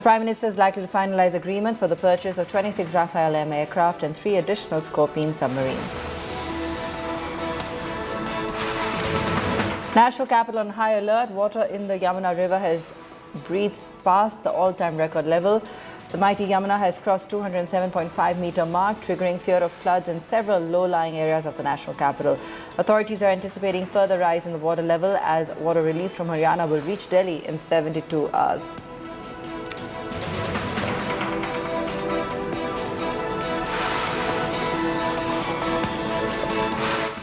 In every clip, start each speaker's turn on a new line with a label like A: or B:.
A: Prime Minister is likely to finalize agreements for the purchase of 26 Rafale M aircraft and 3 additional Scorpene submarines. National capital on high alert. Water in the Yamuna River has breathed past the all-time record level. The mighty Yamuna has crossed 207.5-meter mark, triggering fear of floods in several low-lying areas of the national capital. Authorities are anticipating further rise in the water level as water released from Haryana will reach Delhi in 72 hours.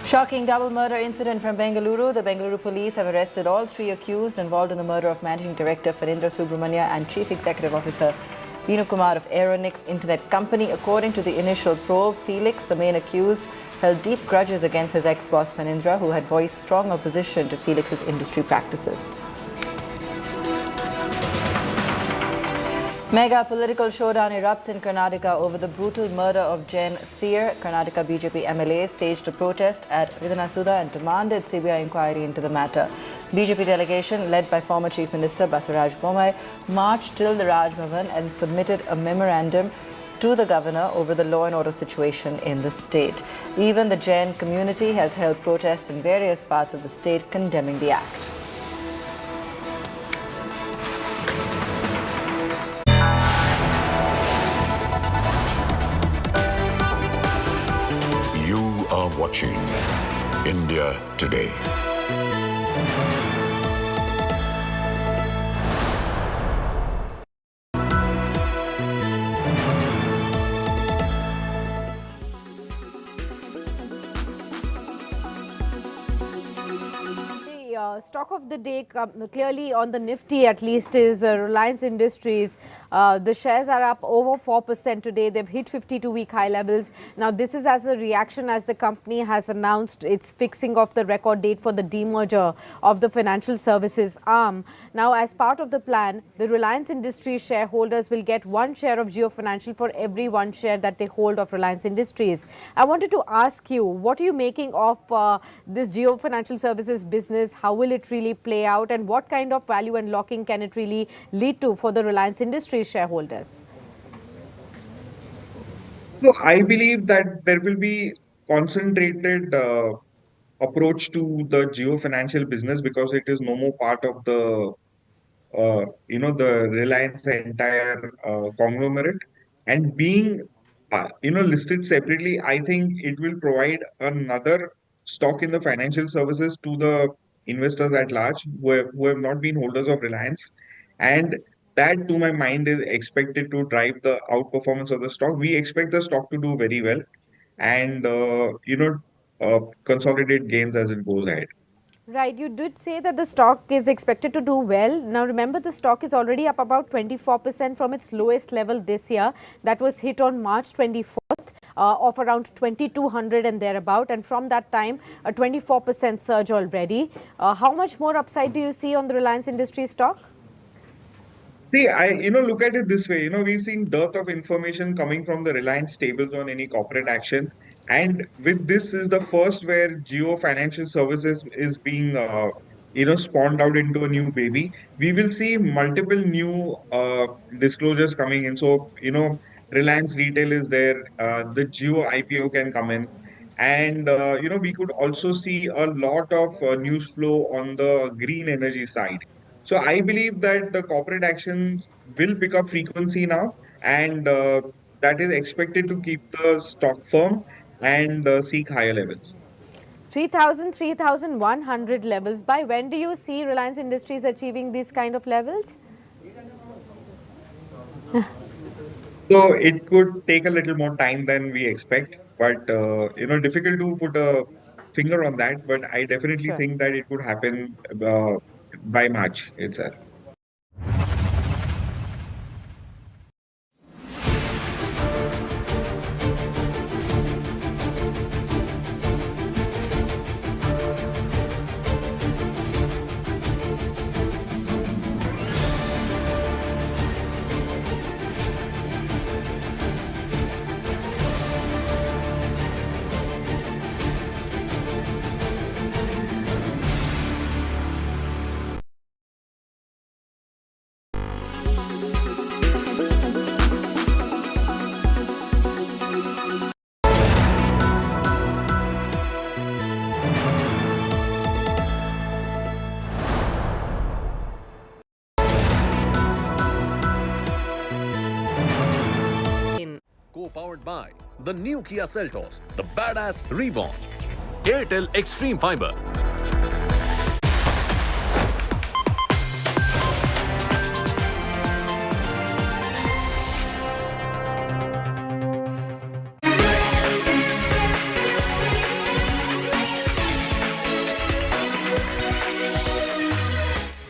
A: Shocking double murder incident from Bengaluru. The Bengaluru police have arrested all 3 accused involved in the murder of Managing Director Phanindra Subramania and Chief Executive Officer Vinu Kumar of Aeronix Internet Company. According to the initial probe, Felix, the main accused, held deep grudges against his ex-boss Phanindra, who had voiced strong opposition to Felix's industry practices. Mega political showdown erupts in Karnataka over the brutal murder of Jain Seer. Karnataka BJP MLAs staged a protest at Vidhanasauda and demanded CBI inquiry into the matter. BJP delegation, led by former Chief Minister Basaraj Bommai, marched till the Raj Bhavan and submitted a memorandum to the governor over the law and order situation in the state. Even the Jain community has held protests in various parts of the state condemning the act.
B: You are watching India Today.
C: Stock of the day clearly on the Nifty at least is Reliance Industries. The shares are up over 4% today. They've hit 52-week high levels. Now this is as a reaction as the company has announced its fixing of the record date for the demerger of the financial services arm. Now as part of the plan, the Reliance Industries shareholders will get 1 share of Jio Financial for every 1 share that they hold of Reliance Industries. I wanted to ask you, what are you making of this Jio Financial Services business? How will it really play out, and what kind of value unlocking can it really lead to for the Reliance Industries shareholders?
D: So I believe that there will be concentrated approach to the Jio Financial business because it is no more part of the the Reliance entire conglomerate, and being listed separately, I think it will provide another stock in the financial services to the investors at large who have not been holders of Reliance, and that to my mind is expected to drive the outperformance of the stock. We expect the stock to do very well and consolidate gains as it goes ahead.
C: Right, you did say that the stock is expected to do well. Now remember, the stock is already up about 24% from its lowest level this year. That was hit on March 24th of around 2200 and thereabout, and from that time a 24% surge already. How much more upside do you see on the Reliance Industries stock?
D: See, I look at it this way. We've seen dearth of information coming from the Reliance tables on any corporate action, and with this is the first where Jio Financial Services is being spawned out into a new baby. We will see multiple new disclosures coming in. So Reliance Retail is there. The Jio IPO can come in, and we could also see a lot of news flow on the green energy side. So I believe that the corporate actions will pick up frequency now, and that is expected to keep the stock firm and seek higher levels.
C: 3,000, 3,100 levels. By when do you see Reliance Industries achieving these kind of levels?
D: So it could take a little more time than we expect, but difficult to put a finger on that. But I definitely
C: Sure.
D: think that it could happen by March itself.
E: powered by the new Kia Seltos, the badass reborn. Airtel Extreme Fiber.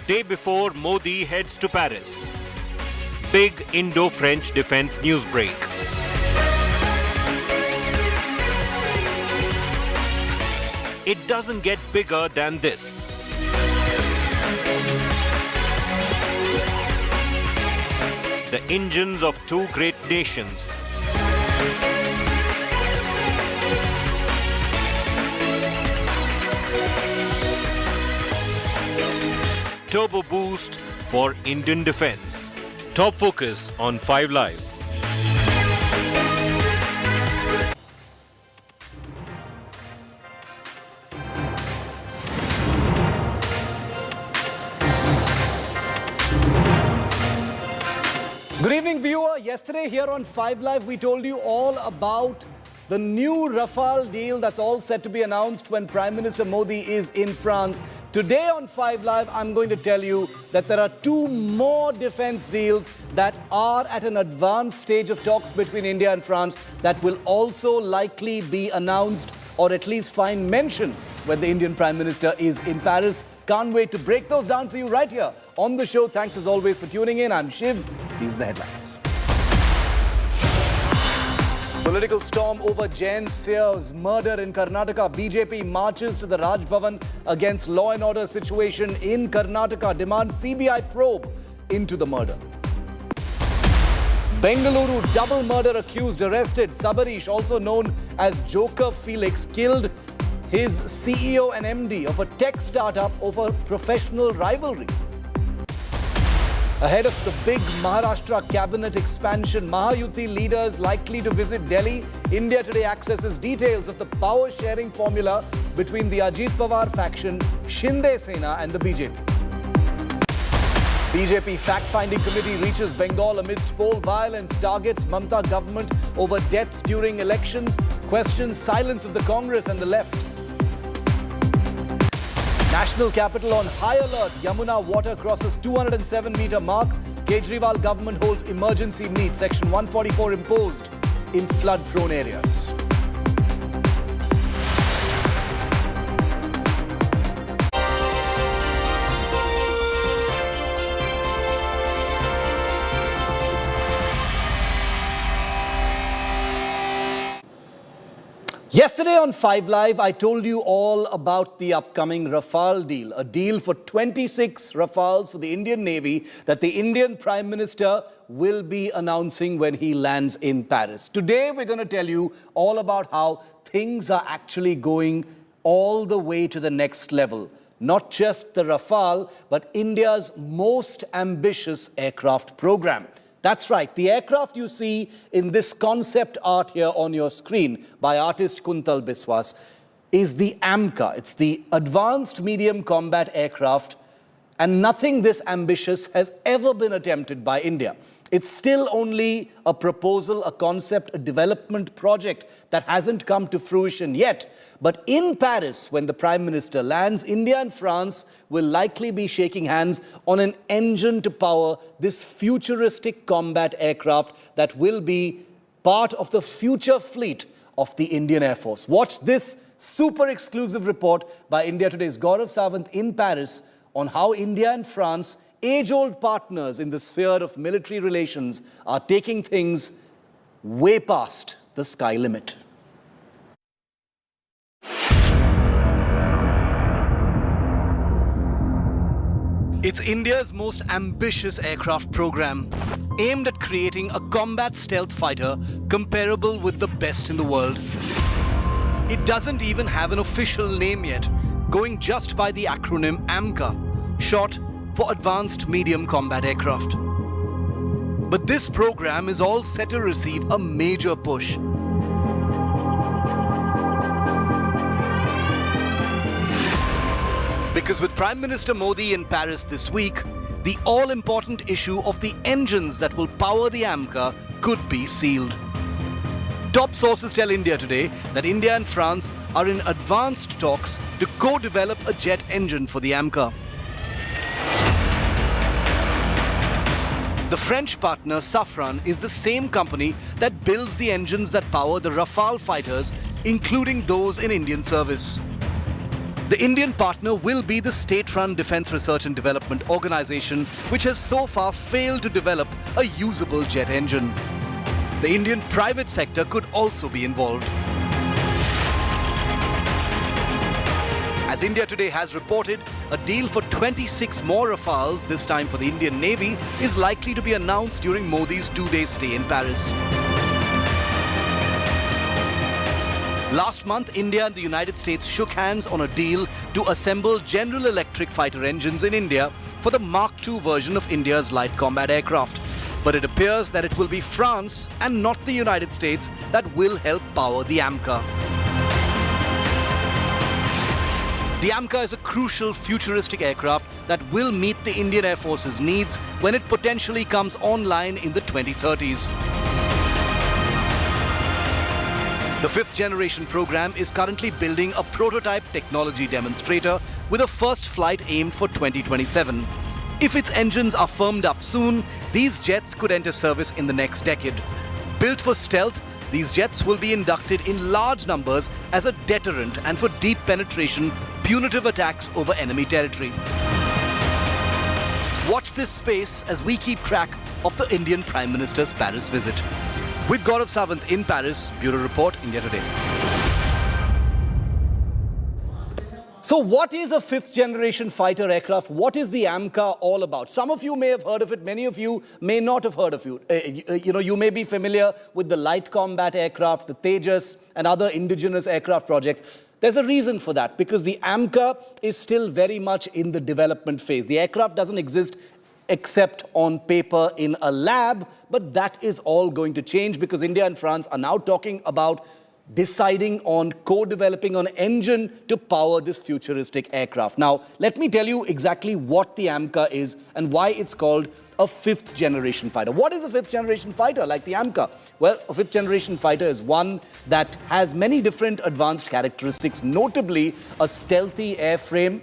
F: Day before Modi heads to Paris. Big Indo-French defense news break. It doesn't get bigger than this. The engines of two great nations. Turbo boost for Indian defense. Top focus on 5 Live.
G: Good evening, viewer. Yesterday here on 5 Live, we told you all about the new Rafale deal that's all set to be announced when Prime Minister Modi is in France. Today on 5 Live, I'm going to tell you that there are 2 more defense deals that are at an advanced stage of talks between India and France that will also likely be announced or at least find mention when the Indian Prime Minister is in Paris. Can't wait to break those down for you right here on the show. Thanks as always for tuning in. I'm Shiv. These are the headlines. Political storm over Jain Seer's murder in Karnataka. BJP marches to the Raj Bhavan against law and order situation in Karnataka. Demands CBI probe into the murder. Bengaluru double murder accused arrested. Sabarish, also known as Joker Felix, killed his CEO and MD of a tech startup over professional rivalry. Ahead of the big Maharashtra cabinet expansion, Mahayuti leaders likely to visit Delhi. India Today accesses details of the power sharing formula between the Ajit Pawar faction, Shinde Sena and the BJP. BJP fact-finding committee reaches Bengal amidst poll violence, targets Mamata government over deaths during elections, questions silence of the Congress and the left. National capital on high alert. Yamuna water crosses 207-meter mark. Kejriwal government holds emergency meet. Section 144 imposed in flood-prone areas. Yesterday on 5 Live, I told you all about the upcoming Rafale deal, a deal for 26 Rafales for the Indian Navy that the Indian Prime Minister will be announcing when he lands in Paris. Today, we're going to tell you all about how things are actually going all the way to the next level. Not just the Rafale, but India's most ambitious aircraft program. That's right, the aircraft you see in this concept art here on your screen by artist Kuntal Biswas is the AMCA. It's the Advanced Medium Combat Aircraft, and nothing this ambitious has ever been attempted by India. It's still only a proposal, a concept, a development project that hasn't come to fruition yet. But in Paris, when the Prime Minister lands, India and France will likely be shaking hands on an engine to power this futuristic combat aircraft that will be part of the future fleet of the Indian Air Force. Watch this super exclusive report by India Today's Gaurav Sawant in Paris on how India and France, age-old partners in the sphere of military relations, are taking things way past the sky limit. It's India's most ambitious aircraft program, aimed at creating a combat stealth fighter comparable with the best in the world. It doesn't even have an official name yet, going just by the acronym AMCA, short for Advanced Medium Combat Aircraft. But this program is all set to receive a major push. Because with Prime Minister Modi in Paris this week, the all-important issue of the engines that will power the AMCA could be sealed. Top sources tell India today that India and France are in advanced talks to co-develop a jet engine for the AMCA. The French partner Safran is the same company that builds the engines that power the Rafale fighters, including those in Indian service. The Indian partner will be the state-run Defence Research and Development Organisation, which has so far failed to develop a usable jet engine. The Indian private sector could also be involved. As India Today has reported, a deal for 26 more Rafales, this time for the Indian Navy, is likely to be announced during Modi's two-day stay in Paris. Last month, India and the United States shook hands on a deal to assemble General Electric fighter engines in India for the Mark II version of India's light combat aircraft. But it appears that it will be France and not the United States that will help power the AMCA. The AMCA is a crucial futuristic aircraft that will meet the Indian Air Force's needs when it potentially comes online in the 2030s. The fifth generation program is currently building a prototype technology demonstrator with a first flight aimed for 2027. If its engines are firmed up soon, these jets could enter service in the next decade. Built for stealth, these jets will be inducted in large numbers as a deterrent and for deep penetration, punitive attacks over enemy territory. Watch this space as we keep track of the Indian Prime Minister's Paris visit. With Gaurav Sawant in Paris, Bureau Report, India Today. So what is a fifth generation fighter aircraft? What is the AMCA all about? Some of you may have heard of it, many of you may not have heard of it. You may be familiar with the light combat aircraft, the Tejas and other indigenous aircraft projects. There's a reason for that, because the AMCA is still very much in the development phase. The aircraft doesn't exist except on paper in a lab, but that is all going to change because India and France are now talking about deciding on co-developing an engine to power this futuristic aircraft. Now, let me tell you exactly what the AMCA is and why it's called a fifth generation fighter. What is a fifth generation fighter like the AMCA? Well, a fifth generation fighter is one that has many different advanced characteristics, notably a stealthy airframe,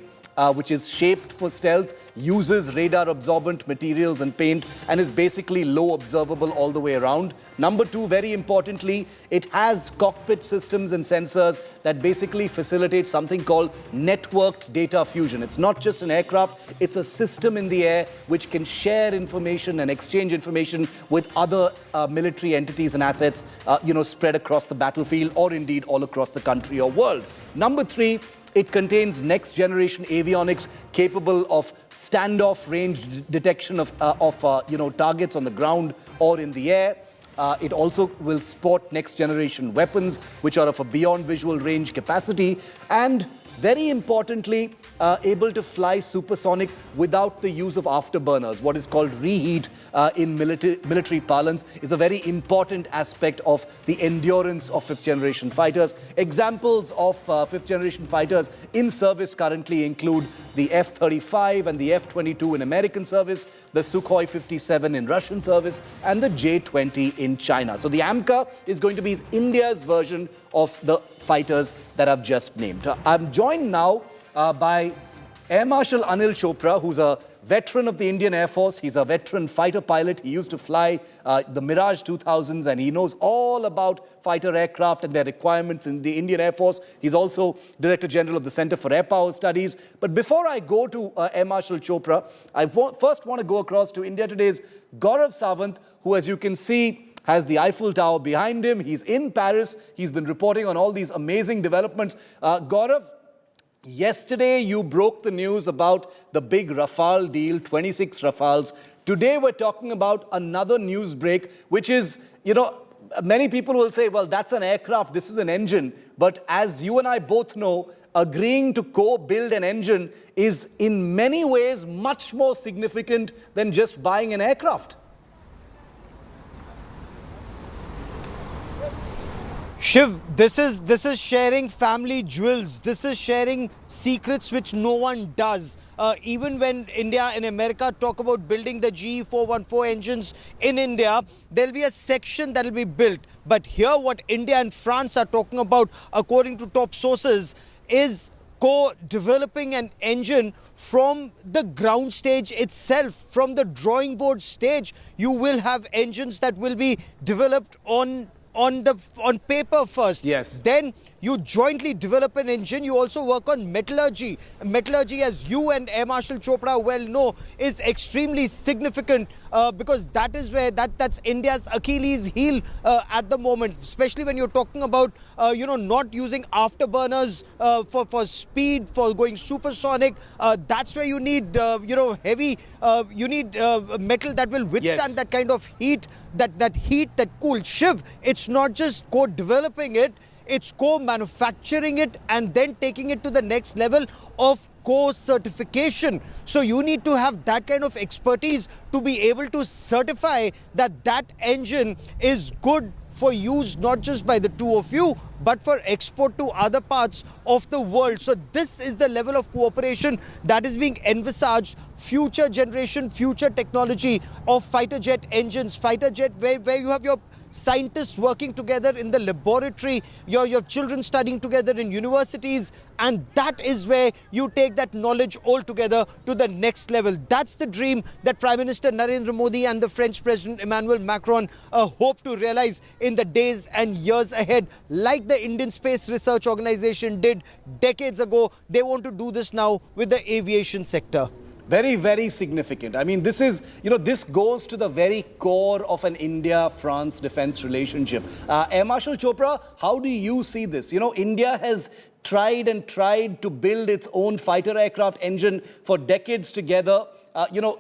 G: which is shaped for stealth, uses radar-absorbent materials and paint, and is basically low observable all the way around. Number two, very importantly, it has cockpit systems and sensors that basically facilitate something called networked data fusion. It's not just an aircraft, it's a system in the air which can share information and exchange information with other military entities and assets, spread across the battlefield or indeed all across the country or world. Number three, it contains next-generation avionics capable of standoff range detection of targets on the ground or in the air. It also will sport next-generation weapons, which are of a beyond visual range capacity, and very importantly, able to fly supersonic without the use of afterburners. What is called reheat in military parlance is a very important aspect of the endurance of fifth-generation fighters. Examples of fifth-generation fighters in service currently include the F-35 and the F-22 in American service, the Sukhoi 57 in Russian service, and the J-20 in China. So the AMCA is going to be India's version of the fighters that I've just named. I'm joined now by Air Marshal Anil Chopra, who's a veteran of the Indian Air Force. He's a veteran fighter pilot. He used to fly the Mirage 2000s, and he knows all about fighter aircraft and their requirements in the Indian Air Force. He's also Director General of the Center for Air Power Studies. But before I go to Air Marshal Chopra, I first want to go across to India Today's Gaurav Sawant, who, as you can see, has the Eiffel Tower behind him. He's in Paris. He's been reporting on all these amazing developments. Gaurav, yesterday you broke the news about the big Rafale deal, 26 Rafales. Today we're talking about another news break, which is, many people will say, well, that's an aircraft, this is an engine. But as you and I both know, agreeing to co-build an engine is in many ways much more significant than just buying an aircraft.
H: Shiv, this is sharing family jewels. This is sharing secrets which no one does. Even when India and America talk about building the GE414 engines in India, there'll be a section that will be built. But here, what India and France are talking about, according to top sources, is co-developing an engine from the ground stage itself, from the drawing board stage. You will have engines that will be developed on paper first.
G: Yes.
H: Then you jointly develop an engine. You also work on metallurgy. Metallurgy, as you and Air Marshal Chopra well know, is extremely significant because that is where that's India's Achilles heel at the moment, especially when you're talking about not using afterburners for speed, for going supersonic. That's where you need heavy. You need metal that will withstand that kind of heat, that heat, that cool. Shiv, it's not just co-developing it. It's co-manufacturing it and then taking it to the next level of co-certification. So you need to have that kind of expertise to be able to certify that that engine is good for use not just by the two of you, but for export to other parts of the world. So this is the level of cooperation that is being envisaged. Future generation, future technology of fighter jet engines, fighter jet where you have your scientists working together in the laboratory, your children studying together in universities, and that is where you take that knowledge all together to the next level. That's the dream that Prime Minister Narendra Modi and the French President Emmanuel Macron hope to realize in the days and years ahead. Like the Indian Space Research Organization did decades ago, they want to do this now with the aviation sector.
G: Very, very significant. I mean, this is, this goes to the very core of an India-France defense relationship. Air Marshal Chopra, how do you see this? India has tried and tried to build its own fighter aircraft engine for decades together.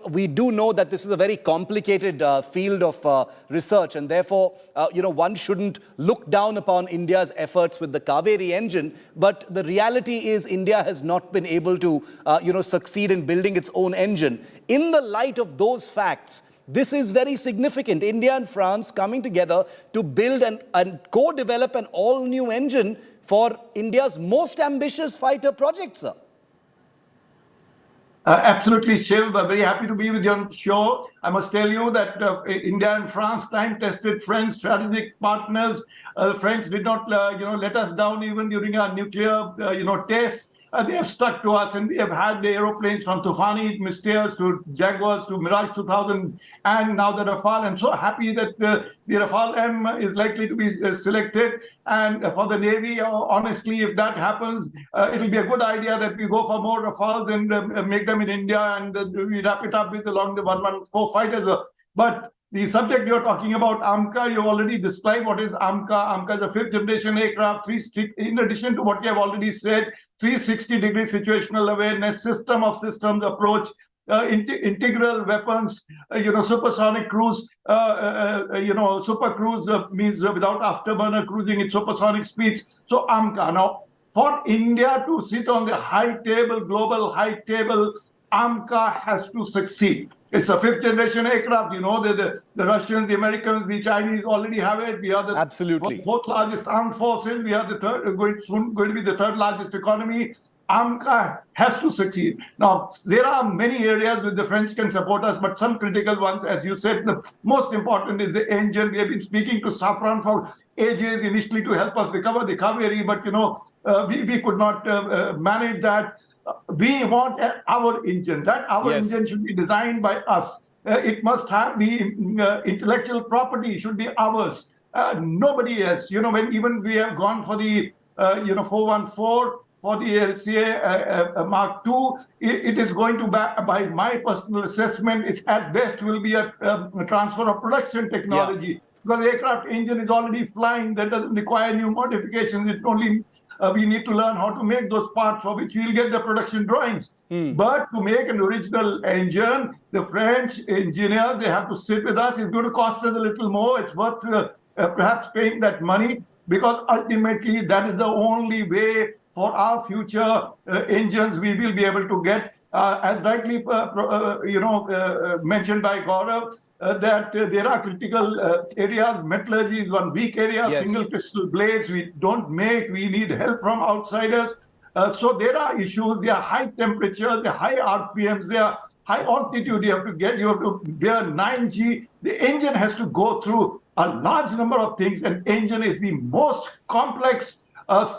G: We do know that this is a very complicated field of research, and therefore, one shouldn't look down upon India's efforts with the Kaveri engine. But the reality is India has not been able to, succeed in building its own engine. In the light of those facts, this is very significant. India and France coming together to build and co-develop an all-new engine for India's most ambitious fighter project, sir.
I: Absolutely, Shiv. Very happy to be with your show. I must tell you that India and France, time-tested friends, strategic partners. The French did not, let us down even during our nuclear, tests. They have stuck to us, and we have had the aeroplanes from Tufani, Mysteers to Jaguars to Mirage 2000, and now the Rafale. I'm so happy that the Rafale M is likely to be selected. And for the Navy, honestly, if that happens, it'll be a good idea that we go for more Rafales and make them in India, and we wrap it up with along the 114 fighters. But the subject you're talking about, AMCA, you already described what is AMCA. AMCA is a fifth generation aircraft. In addition to what you have already said, 360-degree situational awareness, system of systems approach, integral weapons, supersonic cruise, super cruise means without afterburner cruising at supersonic speeds. So AMCA. Now, for India to sit on the high table, global high table, AMCA has to succeed. It's a fifth generation aircraft. The Russians, the Americans, the Chinese already have it. We are the fourth largest armed forces. We are the soon going to be the third largest economy. AMCA has to succeed. Now, there are many areas where the French can support us, but some critical ones, as you said, the most important is the engine. We have been speaking to Safran for ages initially to help us recover the Kaveri, but we could not manage that. We want our engine. That our engine should be designed by us. It must have the intellectual property should be ours. Nobody else. When even we have gone for the 414 for the LCA Mark II, it is going to, by my personal assessment, it's at best will be a transfer of production technology. Because the aircraft engine is already flying. That doesn't require new modifications. It only we need to learn how to make those parts for which we'll get the production drawings. But to make an original engine, the French engineers, they have to sit with us. It's going to cost us a little more. It's worth perhaps paying that money, because ultimately that is the only way for our future engines we will be able to get as rightly mentioned by Gaurav, that there are critical areas. Metallurgy is one weak area.
G: Yes.
I: Single crystal blades we don't make. We need help from outsiders. So there are issues. There are high temperatures, there are high RPMs, there are high altitude. You have to bear 9G. The engine has to go through a large number of things, and engine is the most complex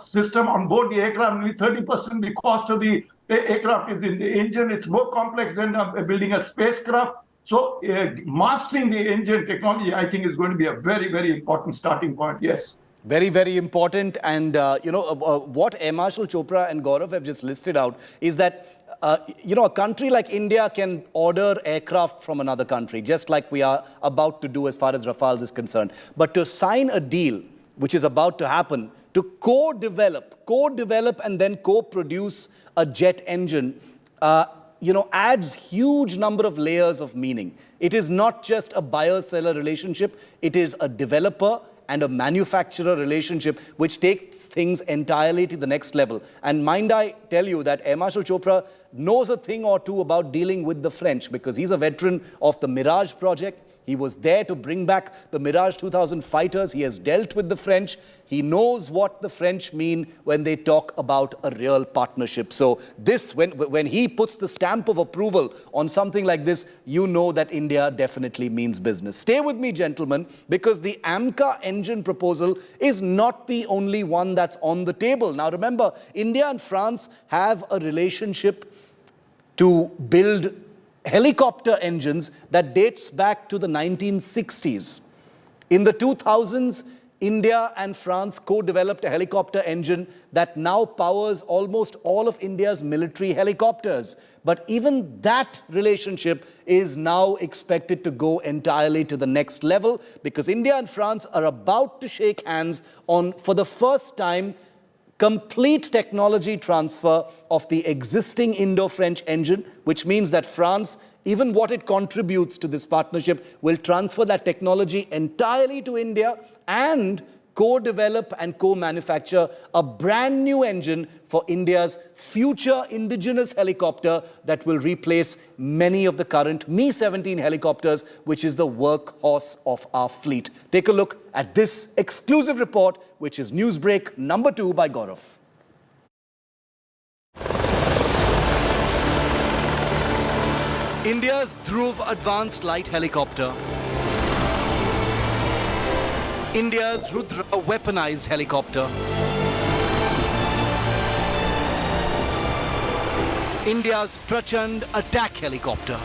I: system on board the aircraft. Only 30% the cost of the aircraft is in the engine. It's more complex than building a spacecraft. So mastering the engine technology, I think, is going to be a very, very important starting point. Yes.
G: Very, very important. And, what Air Marshal Chopra and Gaurav have just listed out is that, a country like India can order aircraft from another country, just like we are about to do as far as Rafales is concerned. But to sign a deal, which is about to happen, to co-develop and then co-produce a jet engine, adds huge number of layers of meaning. It is not just a buyer-seller relationship. It is a developer and a manufacturer relationship, which takes things entirely to the next level. And mind I tell you that Air Marshal Chopra knows a thing or two about dealing with the French, because he's a veteran of the Mirage project. He was there to bring back the Mirage 2000 fighters. He has dealt with the French. He knows what the French mean when they talk about a real partnership. So this, when he puts the stamp of approval on something like this, you know that India definitely means business. Stay with me, gentlemen, because the AMCA engine proposal is not the only one that's on the table. Now remember, India and France have a relationship to build helicopter engines that dates back to the 1960s. In the 2000s, India and France co-developed a helicopter engine that now powers almost all of India's military helicopters. But even that relationship is now expected to go entirely to the next level, because India and France are about to shake hands on, for the first time, complete technology transfer of the existing Indo-French engine, which means that France, even what it contributes to this partnership, will transfer that technology entirely to India and co-develop and co-manufacture a brand new engine for India's future indigenous helicopter that will replace many of the current Mi-17 helicopters, which is the workhorse of our fleet. Take a look at this exclusive report, which is Newsbreak number 2 by Gaurav.
J: India's Dhruv Advanced Light Helicopter. India's Rudra Weaponized Helicopter. India's Prachand Attack Helicopter.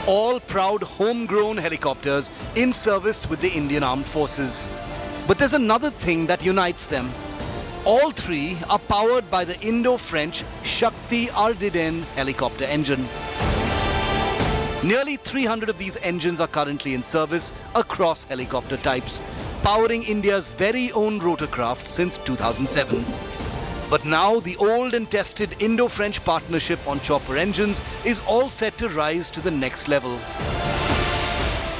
J: All proud homegrown helicopters in service with the Indian Armed Forces. But there's another thing that unites them. All three are powered by the Indo-French Shakti Ardiden helicopter engine. Nearly 300 of these engines are currently in service across helicopter types, powering India's very own rotorcraft since 2007. But now the old and tested Indo-French partnership on chopper engines is all set to rise to the next level.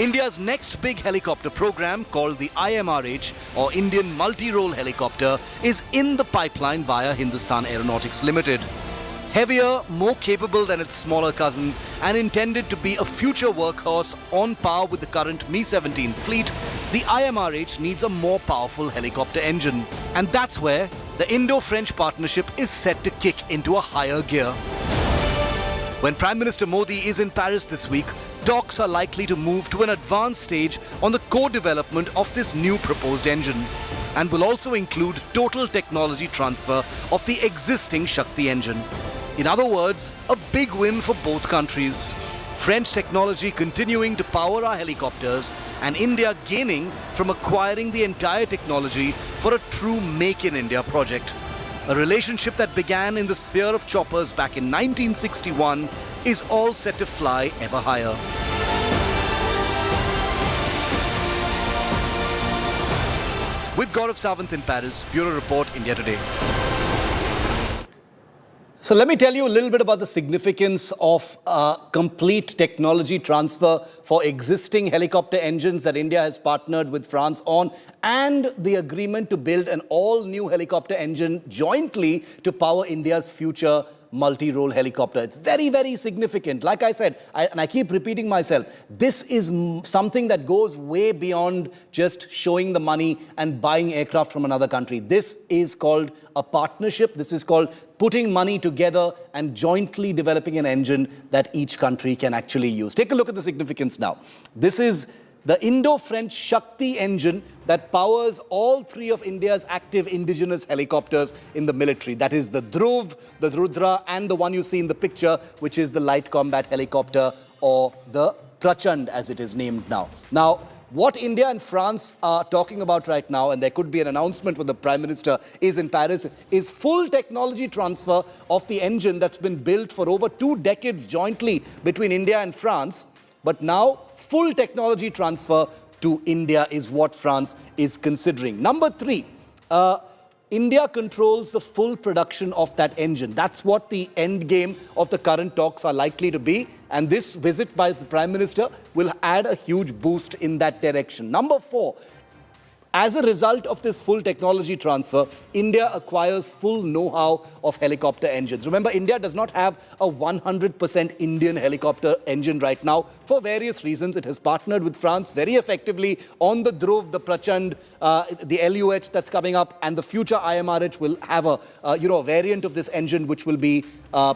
J: India's next big helicopter program, called the IMRH, or Indian Multi-Role Helicopter, is in the pipeline via Hindustan Aeronautics Limited. Heavier, more capable than its smaller cousins, and intended to be a future workhorse on par with the current Mi-17 fleet, the IMRH needs a more powerful helicopter engine. And that's where the Indo-French partnership is set to kick into a higher gear. When Prime Minister Modi is in Paris this week, talks are likely to move to an advanced stage on the co-development of this new proposed engine, and will also include total technology transfer of the existing Shakti engine. In other words, a big win for both countries. French technology continuing to power our helicopters, and India gaining from acquiring the entire technology for a true Make in India project. A relationship that began in the sphere of choppers back in 1961 is all set to fly ever higher. With Gaurav Sawant in Paris, Bureau Report, India Today.
G: So let me tell you a little bit about the significance of complete technology transfer for existing helicopter engines that India has partnered with France on, and the agreement to build an all-new helicopter engine jointly to power India's future multi-role helicopter. It's very, very significant. Like I said, and I keep repeating myself, this is something that goes way beyond just showing the money and buying aircraft from another country. This is called a partnership. This is called putting money together and jointly developing an engine that each country can actually use. Take a look at the significance now. This is the Indo-French Shakti engine that powers all three of India's active indigenous helicopters in the military. That is the Dhruv, the Rudra, and the one you see in the picture, which is the light combat helicopter, or the Prachand as it is named now. Now, what India and France are talking about right now, and there could be an announcement when the Prime Minister is in Paris, is full technology transfer of the engine that's been built for over 2 decades jointly between India and France. But now, full technology transfer to India is what France is considering. Number 3, India controls the full production of that engine. That's what the end game of the current talks are likely to be. And this visit by the Prime Minister will add a huge boost in that direction. Number 4, as a result of this full technology transfer, India acquires full know-how of helicopter engines. Remember, India does not have a 100% Indian helicopter engine right now for various reasons. It has partnered with France very effectively on the Dhruv, the Prachand, the LUH that's coming up, and the future IMRH will have a variant of this engine which will be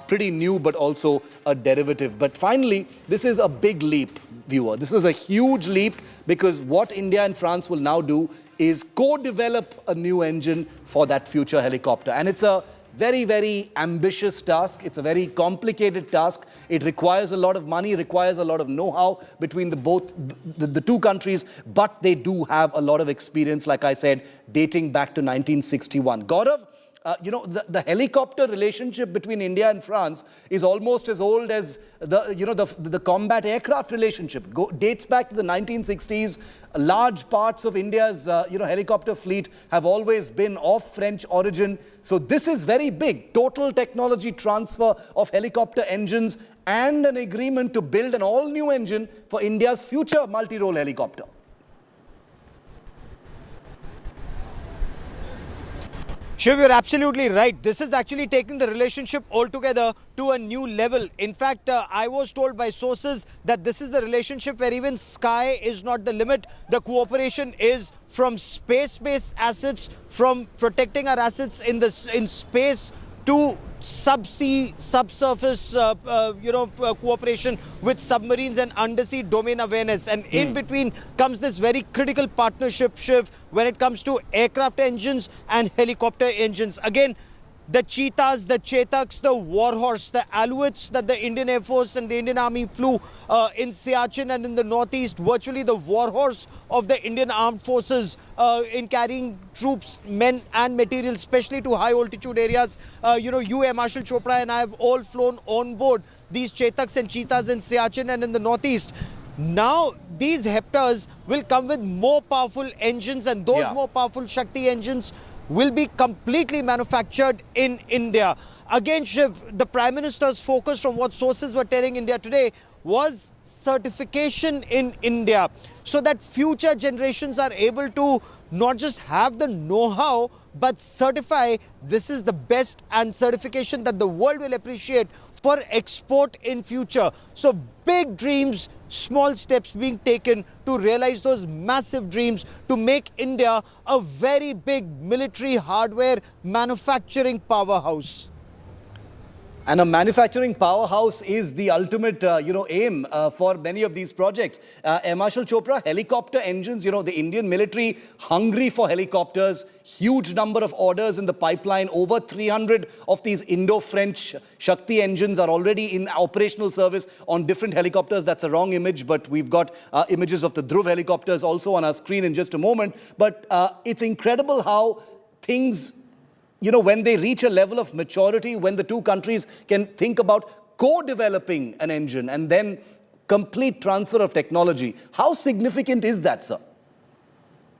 G: pretty new but also a derivative. But finally, this is a big leap, viewer. This is a huge leap because what India and France will now do is co-develop a new engine for that future helicopter. And it's a very, very ambitious task. It's a very complicated task. It requires a lot of money, requires a lot of know-how between the two countries, but they do have a lot of experience, like I said, dating back to 1961. Gaurav, the helicopter relationship between India and France is almost as old as the combat aircraft relationship. Dates back to the 1960s. Large parts of India's helicopter fleet have always been of French origin. So this is very big. Total technology transfer of helicopter engines and an agreement to build an all-new engine for India's future multi-role helicopter.
H: Shiv, you're absolutely right. This is actually taking the relationship altogether to a new level. In fact, I was told by sources that this is the relationship where even sky is not the limit. The cooperation is from space-based assets, from protecting our assets in space, to subsea, subsurface, cooperation with submarines and undersea domain awareness. And in between comes this very critical partnership, Shiv, when it comes to aircraft engines and helicopter engines. Again, the cheetahs, the chetaks, the warhorse, the alouettes that the Indian Air Force and the Indian Army flew in Siachen and in the northeast, virtually the warhorse of the Indian Armed Forces in carrying troops, men and materials, especially to high altitude areas. You, Air Marshal Chopra, and I have all flown on board these chetaks and cheetahs in Siachen and in the northeast. Now, these Hepters will come with more powerful engines, and those more powerful Shakti engines will be completely manufactured in India. Again, Shiv, the Prime Minister's focus, from what sources were telling India today, was certification in India, so that future generations are able to not just have the know-how, but certify this is the best, and certification that the world will appreciate for export in future. So big dreams, small steps being taken to realize those massive dreams to make India a very big military hardware manufacturing powerhouse.
G: And a manufacturing powerhouse is the ultimate, aim for many of these projects. Air Marshal Chopra, helicopter engines, the Indian military hungry for helicopters, huge number of orders in the pipeline. Over 300 of these Indo-French Shakti engines are already in operational service on different helicopters. That's a wrong image, but we've got images of the Dhruv helicopters also on our screen in just a moment. But it's incredible how things, when they reach a level of maturity, when the two countries can think about co-developing an engine and then complete transfer of technology. How significant is that, sir?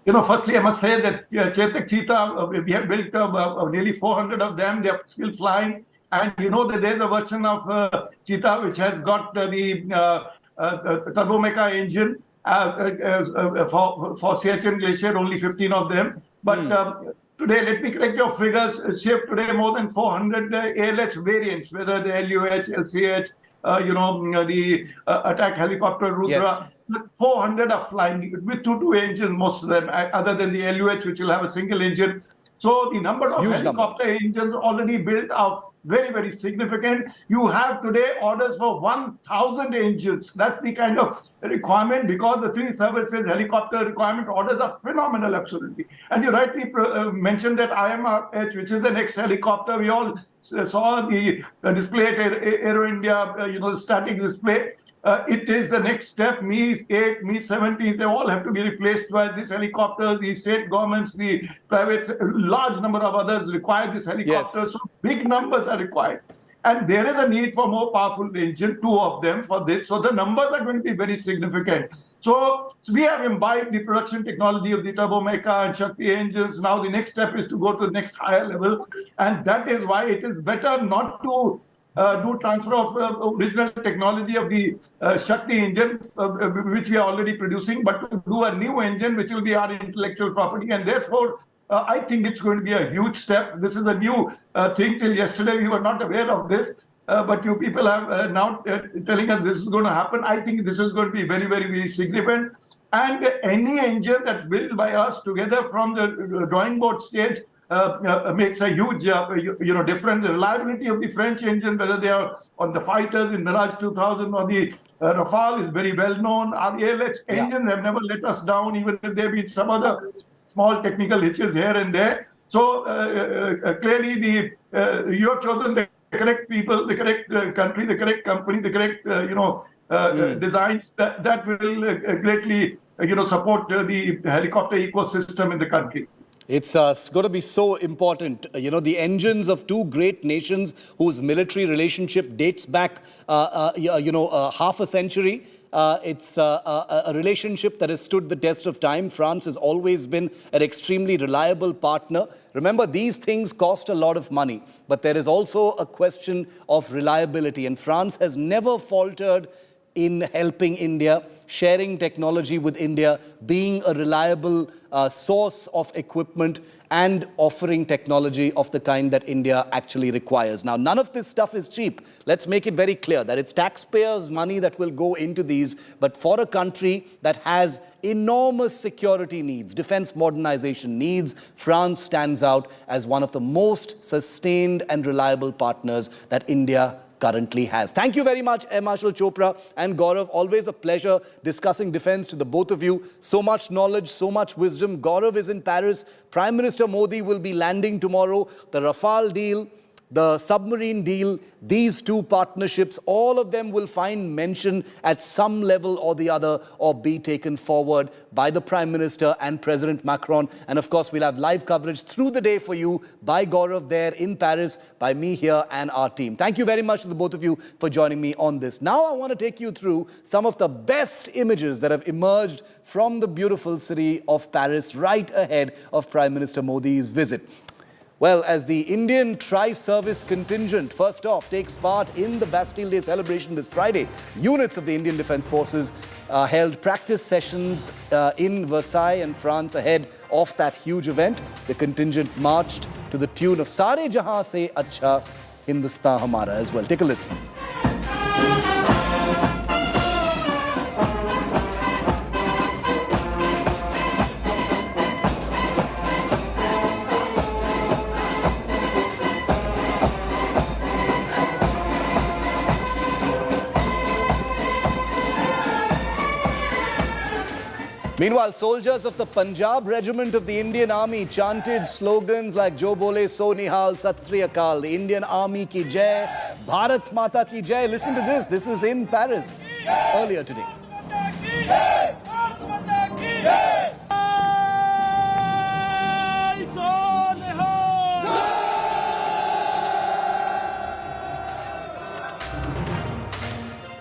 I: Firstly, I must say that Chetak Cheetah, we have built nearly 400 of them. They are still flying. And you know that there's a version of Cheetah which has got the turbomeca engine for Siachen Glacier, only 15 of them. But today, let me correct your figures. Shiv, today more than 400 ALH variants, whether the LUH, LCH, the attack helicopter Rudra.
G: Yes.
I: 400 are flying with two engines, most of them, other than the LUH, which will have a single engine. So the number of helicopter engines already built are very, very significant. You have today orders for 1,000 engines. That's the kind of requirement, because the three services helicopter requirement orders are phenomenal, absolutely. And you rightly mentioned that IMRH, which is the next helicopter. We all saw the display at Aero India, the static display. It is the next step. Mi-8, Mi-70s, they all have to be replaced by this helicopter. The state governments, the private, large number of others require this helicopter. Yes. So big numbers are required. And there is a need for more powerful engine, 2 of them for this. So the numbers are going to be very significant. So we have imbibed the production technology of the turbomeca and Shakti engines. Now the next step is to go to the next higher level. And that is why it is better not to do transfer of original technology of the Shakti engine, which we are already producing, but to do a new engine, which will be our intellectual property. And therefore, I think it's going to be a huge step. This is a new thing. Till yesterday, we were not aware of this. But you people are now telling us this is going to happen. I think this is going to be very, very, very significant. And any engine that's built by us together from the drawing board stage makes a huge difference. The reliability of the French engine, whether they are on the fighters in Mirage 2000 or the Rafale, is very well known. Our ALH engines have never let us down, even if there have been some other small technical hitches here and there. So clearly, you have chosen the correct people, the correct country, the correct company, the correct designs that will greatly support the helicopter ecosystem in the country.
G: It's going to be so important. The engines of 2 great nations whose military relationship dates back, half a century. It's a relationship that has stood the test of time. France has always been an extremely reliable partner. Remember, these things cost a lot of money, but there is also a question of reliability. And France has never faltered in helping India, sharing technology with India, being a reliable source of equipment and offering technology of the kind that India actually requires. Now, none of this stuff is cheap. Let's make it very clear that it's taxpayers' money that will go into these. But for a country that has enormous security needs, defense modernization needs, France stands out as one of the most sustained and reliable partners that India currently has. Thank you very much, Air Marshal Chopra and Gaurav. Always a pleasure discussing defense to the both of you. So much knowledge, so much wisdom. Gaurav is in Paris. Prime Minister Modi will be landing tomorrow. The Rafale deal, the submarine deal, these 2 partnerships, all of them will find mention at some level or the other, or be taken forward by the Prime Minister and President Macron. And of course, we'll have live coverage through the day for you by Gaurav there in Paris, by me here and our team. Thank you very much to the both of you for joining me on this. Now I want to take you through some of the best images that have emerged from the beautiful city of Paris right ahead of Prime Minister Modi's visit. Well, as the Indian tri-service contingent, first off, takes part in the Bastille Day celebration this Friday, units of the Indian Defence Forces held practice sessions in Versailles and France ahead of that huge event. The contingent marched to the tune of Sare Jahan Se Acha Hindustan Hamara as well. Take a listen. Meanwhile, soldiers of the Punjab Regiment of the Indian Army chanted slogans like Jo Bole So Nihal Sat Sri Akal, the Indian Army ki jai, Bharat Mata ki jai. Listen to this. This was in Paris earlier today.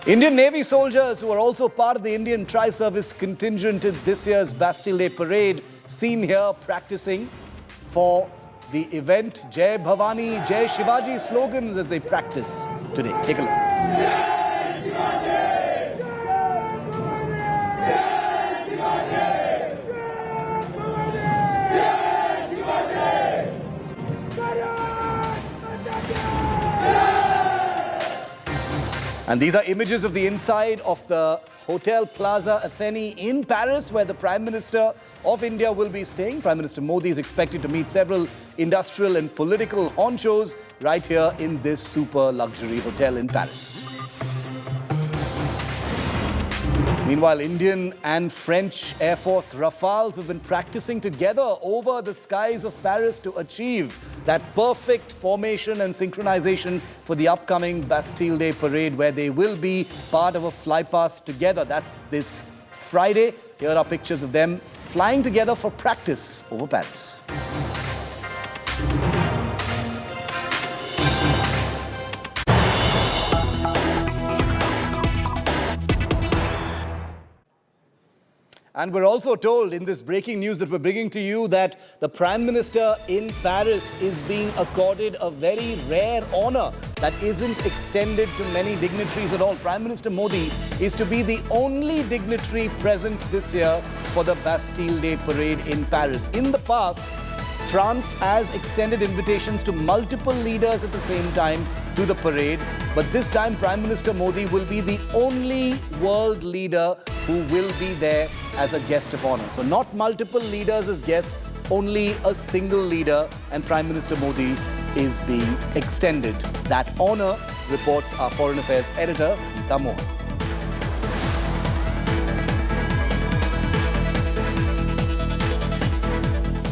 G: Indian Navy soldiers who are also part of the Indian tri-service contingent in this year's Bastille Day parade, seen here practicing for the event. Jai Bhavani, Jai Shivaji slogans as they practice today. Take a look. And these are images of the inside of the Hotel Plaza Athene in Paris, where the Prime Minister of India will be staying. Prime Minister Modi is expected to meet several industrial and political honchos right here in this super luxury hotel in Paris. Meanwhile, Indian and French Air Force Rafales have been practicing together over the skies of Paris to achieve that perfect formation and synchronization for the upcoming Bastille Day parade, where they will be part of a flypast together. That's this Friday. Here are pictures of them flying together for practice over Paris. And we're also told in this breaking news that we're bringing to you that the Prime Minister in Paris is being accorded a very rare honor that isn't extended to many dignitaries at all. Prime Minister Modi is to be the only dignitary present this year for the Bastille Day parade in Paris. In the past, France has extended invitations to multiple leaders at the same time to the parade, but this time Prime Minister Modi will be the only world leader who will be there as a guest of honor. So not multiple leaders as guests, only a single leader, and Prime Minister Modi is being extended that honor, reports our Foreign Affairs editor, Geeta Mohan.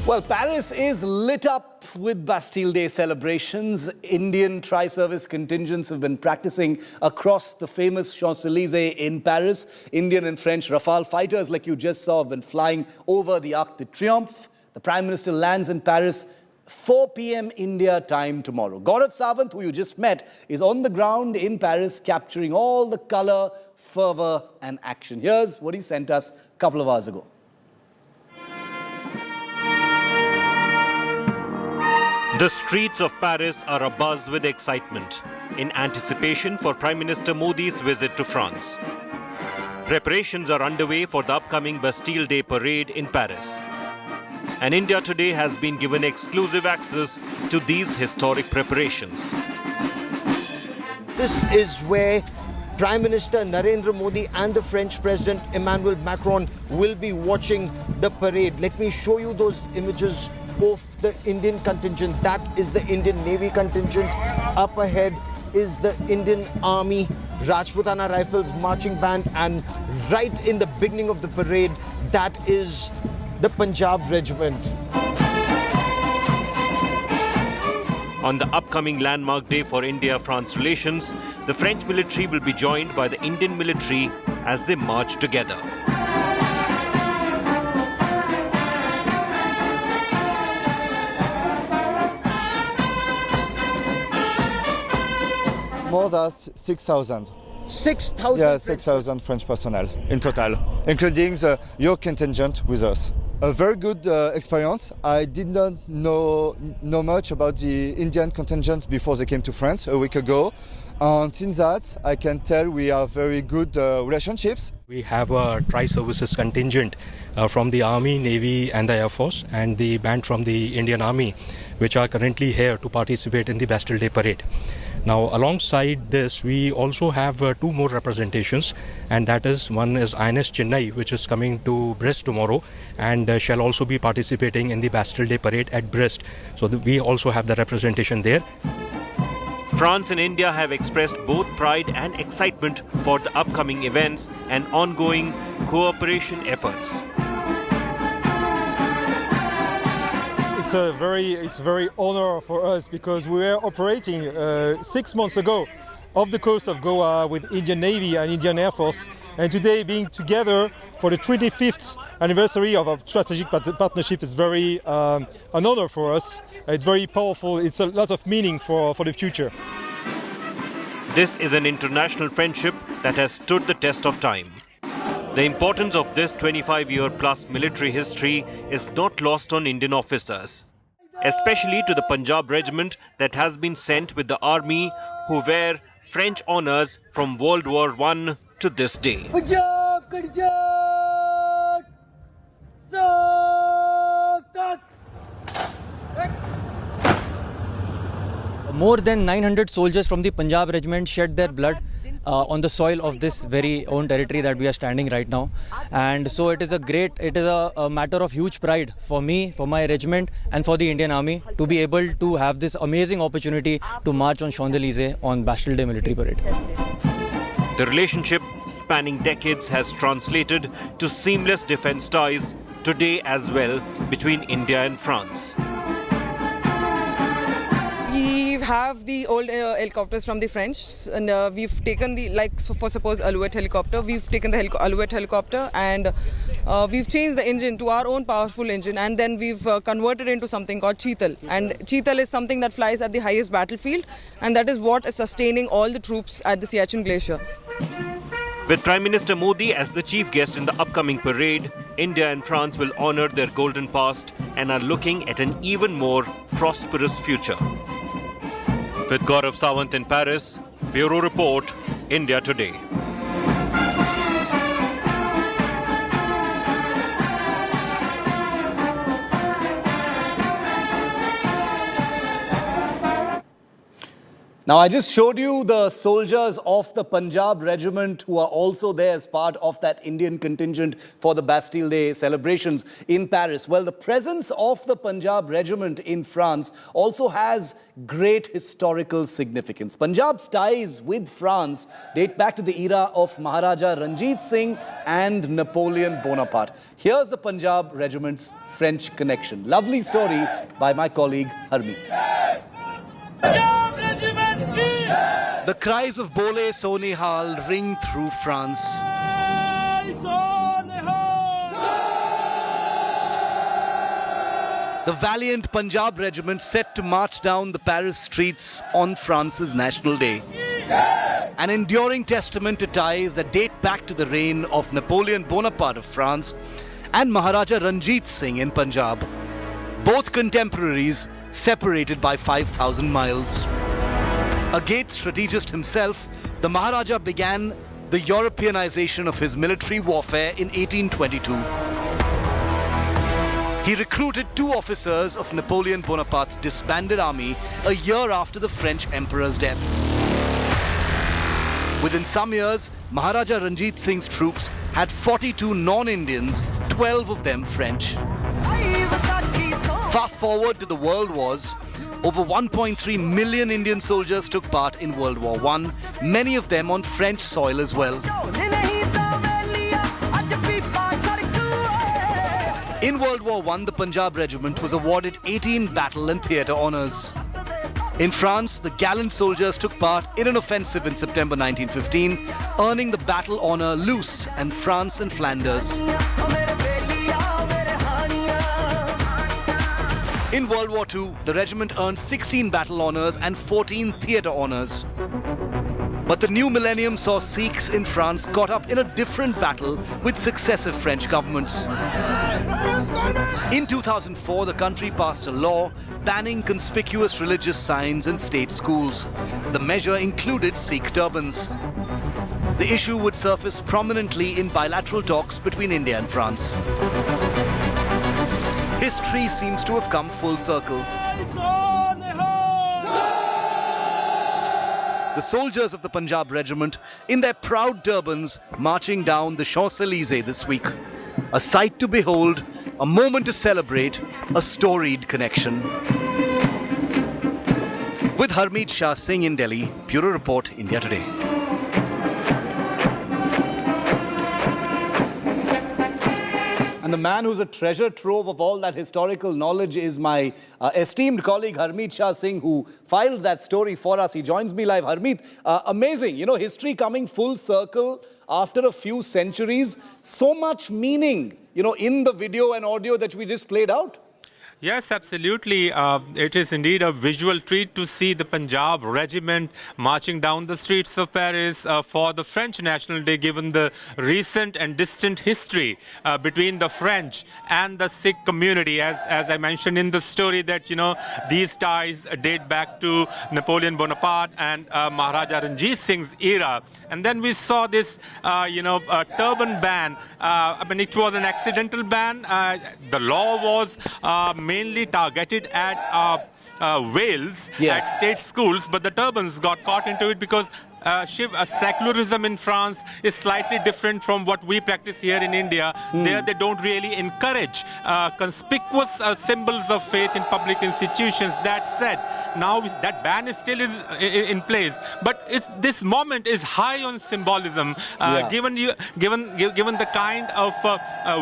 G: Well, Paris is lit up with Bastille Day celebrations. Indian tri-service contingents have been practicing across the famous Champs-Élysées in Paris. Indian and French Rafale fighters, like you just saw, have been flying over the Arc de Triomphe. The Prime Minister lands in Paris 4 p.m. India time tomorrow. Gaurav Sawant, who you just met, is on the ground in Paris capturing all the color, fervor and action. Here's what he sent us a couple of hours ago.
F: The streets of Paris are abuzz with excitement in anticipation for Prime Minister Modi's visit to France. Preparations are underway for the upcoming Bastille Day parade in Paris. And India today has been given exclusive access to these historic preparations.
H: This is where Prime Minister Narendra Modi and the French President Emmanuel Macron will be watching the parade. Let me show you those images of the Indian contingent. That is the Indian Navy contingent. Up ahead is the Indian Army Rajputana Rifles marching band, and right in the beginning of the parade, that is the Punjab regiment.
F: On the upcoming landmark day for India-France relations, the French military will be joined by the Indian military as they march together.
K: More than 6,000.
H: 6,000?
K: Yeah, 6,000 French personnel in total, including your contingent with us. A very good experience. I did not know much about the Indian contingent before they came to France a week ago. And since that, I can tell we have very good relationships.
L: We have a tri-services contingent from the Army, Navy and the Air Force, and the band from the Indian Army, which are currently here to participate in the Bastille Day parade. Now, alongside this, we also have 2 more representations, and that is, one is INS Chennai, which is coming to Brest tomorrow, and shall also be participating in the Bastille Day parade at Brest. So we also have the representation there.
F: France and India have expressed both pride and excitement for the upcoming events and ongoing cooperation efforts.
M: It's a very honor for us, because we were operating 6 months ago off the coast of Goa with Indian Navy and Indian Air Force, and today being together for the 25th anniversary of our strategic partnership is very an honor for us. It's very powerful. It's a lot of meaning for the future.
F: This is an international friendship that has stood the test of time. The importance of this 25-year-plus military history is not lost on Indian officers. especially to the Punjab regiment that has been sent with the army, who wear French honours from World War I to this day.
N: More than 900 soldiers from the Punjab regiment shed their blood on the soil of this very own territory that we are standing right now. And so it is a matter of huge pride for me, for my regiment and for the Indian Army to be able to have this amazing opportunity to march on Champs-Élysées on Bastille Day military parade.
F: The relationship spanning decades has translated to seamless defence ties today as well between India and France.
O: We have the old helicopters from the French, and we've taken the, for suppose Alouette helicopter, we've taken the Alouette helicopter and we've changed the engine to our own powerful engine, and then we've converted into something called Cheetal. And Cheetal is something that flies at the highest battlefield, and that is what is sustaining all the troops at the Siachen Glacier.
F: With Prime Minister Modi as the chief guest in the upcoming parade, India and France will honour their golden past and are looking at an even more prosperous future. With Gaurav Sawant in Paris, Bureau Report, India Today.
G: Now, I just showed you the soldiers of the Punjab regiment who are also there as part of that Indian contingent for the Bastille Day celebrations in Paris. Well, the presence of the Punjab regiment in France also has great historical significance. Punjab's ties with France date back to the era of Maharaja Ranjit Singh and Napoleon Bonaparte. Here's the Punjab regiment's French connection. Lovely story by my colleague Harmeet.
J: The cries of Bole So Nihal ring through France. The valiant Punjab regiment set to march down the Paris streets on France's National Day. An enduring testament to ties that date back to the reign of Napoleon Bonaparte of France and Maharaja Ranjit Singh in Punjab. Both contemporaries separated by 5,000 miles. A great strategist himself, the Maharaja began the Europeanization of his military warfare in 1822. He recruited 2 officers of Napoleon Bonaparte's disbanded army a year after the French emperor's death. Within some years, Maharaja Ranjit Singh's troops had 42 non-Indians, 12 of them French. Fast forward to the World Wars, over 1.3 million Indian soldiers took part in World War I, many of them on French soil as well. In World War I, the Punjab regiment was awarded 18 battle and theatre honours. In France, the gallant soldiers took part in an offensive in September 1915, earning the battle honour Luce and France and Flanders. In World War II, the regiment earned 16 battle honours and 14 theatre honours. But the new millennium saw Sikhs in France caught up in a different battle with successive French governments. In 2004, the country passed a law banning conspicuous religious signs in state schools. The measure included Sikh turbans. The issue would surface prominently in bilateral talks between India and France. History seems to have come full circle. The soldiers of the Punjab regiment in their proud turbans marching down the Champs-Élysées this week. A sight to behold, a moment to celebrate, a storied connection. With Harmeet Shah Singh in Delhi, Bureau Report, India Today.
G: And the man who's a treasure trove of all that historical knowledge is my esteemed colleague Harmeet Shah Singh, who filed that story for us. He joins me live. Harmeet, amazing. You know, history coming full circle after a few centuries. So much meaning, you know, in the video and audio that we just played out.
P: Yes, absolutely. It is indeed a visual treat to see the Punjab regiment marching down the streets of Paris for the French National Day, given the recent and distant history between the French and the Sikh community. As I mentioned in the story, that these ties date back to Napoleon Bonaparte and Maharaja Ranjit Singh's era. And then we saw this, turban ban. I mean, it was an accidental ban. The law was mainly targeted at Wales, at state schools, but the turbans got caught into it because Shiv, secularism in France is slightly different from what we practice here in India. There they don't really encourage conspicuous symbols of faith in public institutions. That said, now that ban is still in place, but this moment is high on symbolism. Given the kind of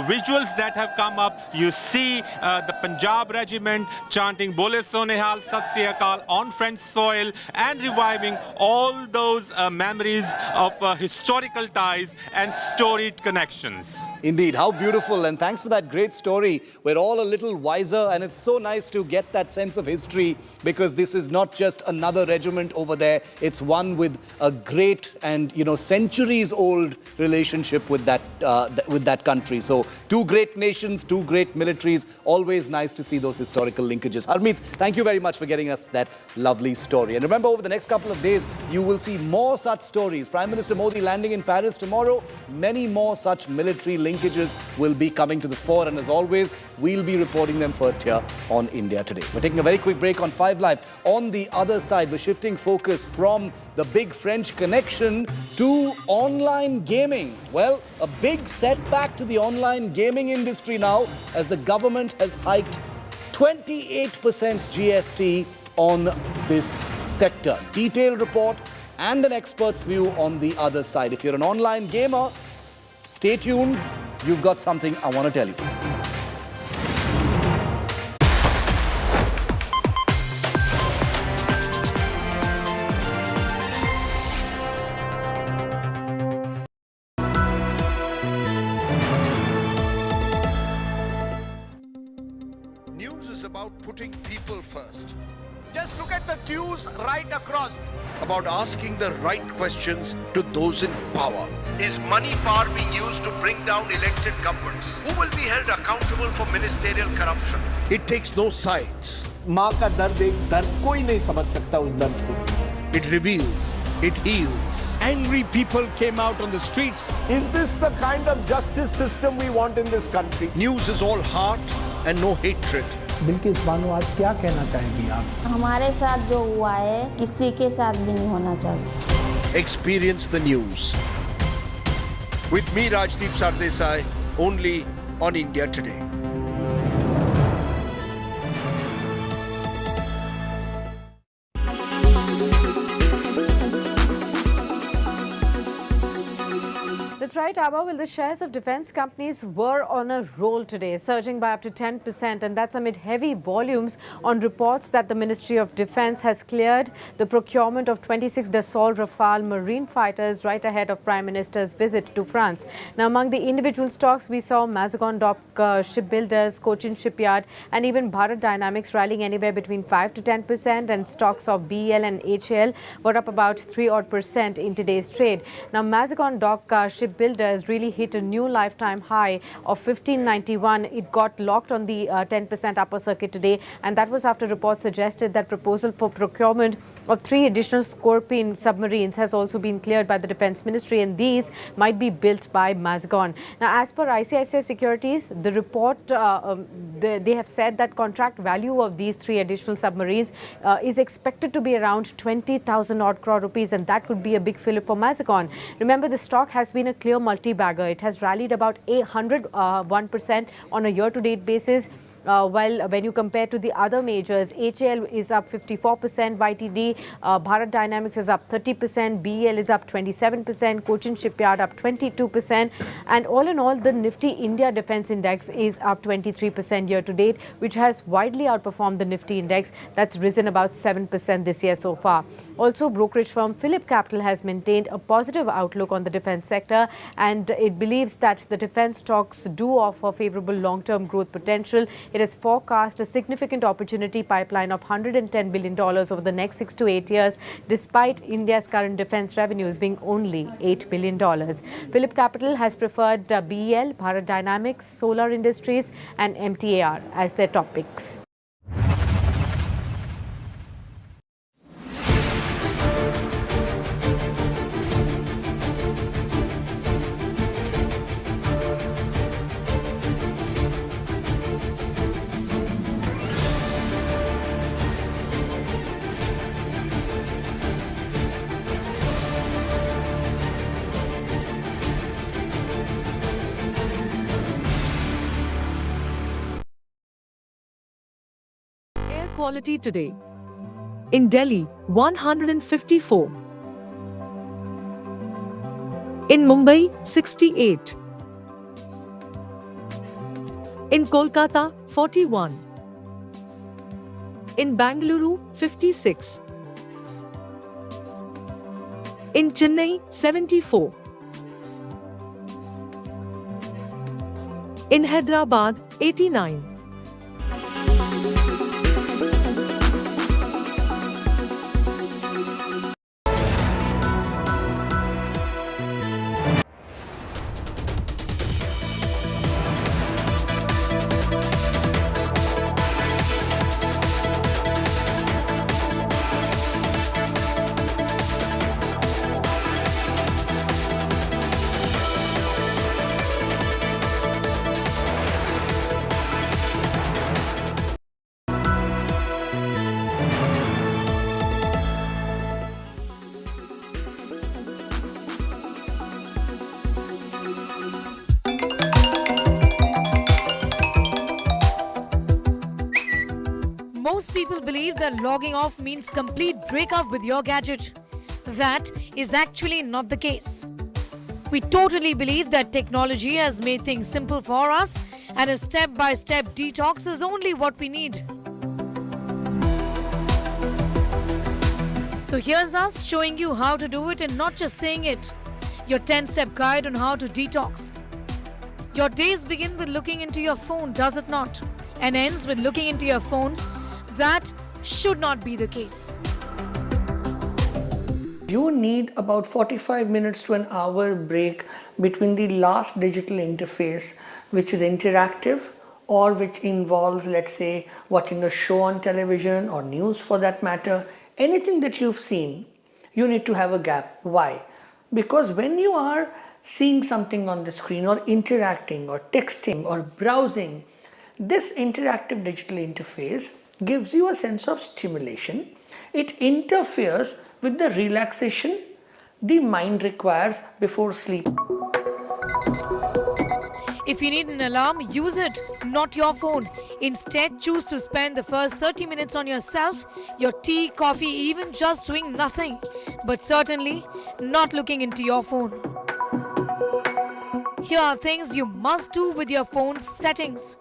P: visuals that have come up, you see the Punjab regiment chanting Bole Sonehal Sat Sri Akal on French soil and reviving all those memories of historical ties and storied connections.
G: Indeed, how beautiful, and thanks for that great story. We're all a little wiser, and it's so nice to get that sense of history, because this is not just another regiment over there. It's one with a great and centuries old relationship with that country. So two great nations, two great militaries. Always nice to see those historical linkages. Harmeet, thank you very much for getting us that lovely story. And remember, over the next couple of days, you will see more such stories. Prime Minister Modi landing in Paris tomorrow. Many more such military linkages will be coming to the fore, and as always, we'll be reporting them first here on India Today. We're taking a very quick break on 5 Live. On the other side, we're shifting focus from the big French connection to online gaming. Well, a big setback to the online gaming industry now, as the government has hiked 28% GST on this sector. Detailed report and an expert's view on the other side. If you're an online gamer, stay tuned. You've got something I want to tell you.
Q: News is about putting people first. Just look at the news right across. About asking the right questions to those in power. Is money power being used to bring down elected governments? Who will be held accountable for ministerial corruption? It takes no sides.
R: माँ का दर्द एक दर्द कोई नहीं समझ सकता उस दर्द को.
Q: It reveals. It heals. Angry people came out on the streets.
R: Is this the kind of justice system we want in this country?
Q: News is all heart and no hatred.
R: Bilkis Bano आज क्या कहना चाहेंगी आप?
S: हमारे साथ जो हुआ है किसी के साथ भी नहीं होना चाहिए.
Q: Experience the news. With me, Rajdeep Sardesai, only on India Today.
C: That's right, Abba. Well, the shares of defense companies were on a roll today, surging by up to 10%, and that's amid heavy volumes on reports that the Ministry of Defense has cleared the procurement of 26 Dassault Rafale marine fighters right ahead of Prime Minister's visit to France. Now, among the individual stocks, we saw Mazagon Dock Shipbuilders, Cochin Shipyard, and even Bharat Dynamics rallying anywhere between 5 to 10%, and stocks of BEL and HAL were up about 3% in today's trade. Now, Mazagon Dock Shipbuilders really hit a new lifetime high of 1591. It got locked on the 10% upper circuit today, and that was after reports suggested that proposal for procurement of 3 additional Scorpion submarines has also been cleared by the Defence Ministry, and these might be built by Mazagon. Now, as per ICICI Securities, the report, they have said that contract value of these 3 additional submarines is expected to be around 20,000 odd crore rupees, and that could be a big fillip for Mazagon. Remember, the stock has been a clear multi-bagger. It has rallied about 101% on a year-to-date basis. While when you compare to the other majors, HAL is up 54% YTD, Bharat Dynamics is up 30%, BEL is up 27%, Cochin Shipyard up 22%, and all in all, the Nifty India Defence Index is up 23% year to date, which has widely outperformed the Nifty Index that's risen about 7% this year so far. Also, brokerage firm Phillip Capital has maintained a positive outlook on the defence sector, and it believes that the defence stocks do offer favourable long-term growth potential. It It has forecast a significant opportunity pipeline of $110 billion over the next 6 to 8 years, despite India's current defense revenues being only $8 billion. Phillip Capital has preferred BEL, Bharat Dynamics, Solar Industries and MTAR as their top picks.
T: Quality today. In Delhi, 154. In Mumbai, 68. In Kolkata, 41. In Bangalore, 56. In Chennai, 74. In Hyderabad, 89.
U: Most people believe that logging off means complete breakup with your gadget. That is actually not the case. We totally believe that technology has made things simple for us, and a step-by-step detox is only what we need. So here's us showing you how to do it and not just saying it. Your 10-step guide on how to detox. Your days begin with looking into your phone, does it not? And ends with looking into your phone. That should not be the case.
V: You need about 45 minutes to an hour break between the last digital interface, which is interactive or which involves, let's say, watching a show on television or news for that matter. Anything that you've seen, you need to have a gap. Why? Because when you are seeing something on the screen or interacting or texting or browsing, this interactive digital interface gives you a sense of stimulation. It interferes with the relaxation the mind requires before sleep.
U: If you need an alarm, use it, not your phone. Instead, choose to spend the first 30 minutes on yourself, your tea, coffee, even just doing nothing. But certainly not looking into your phone. Here are things you must do with your phone's settings.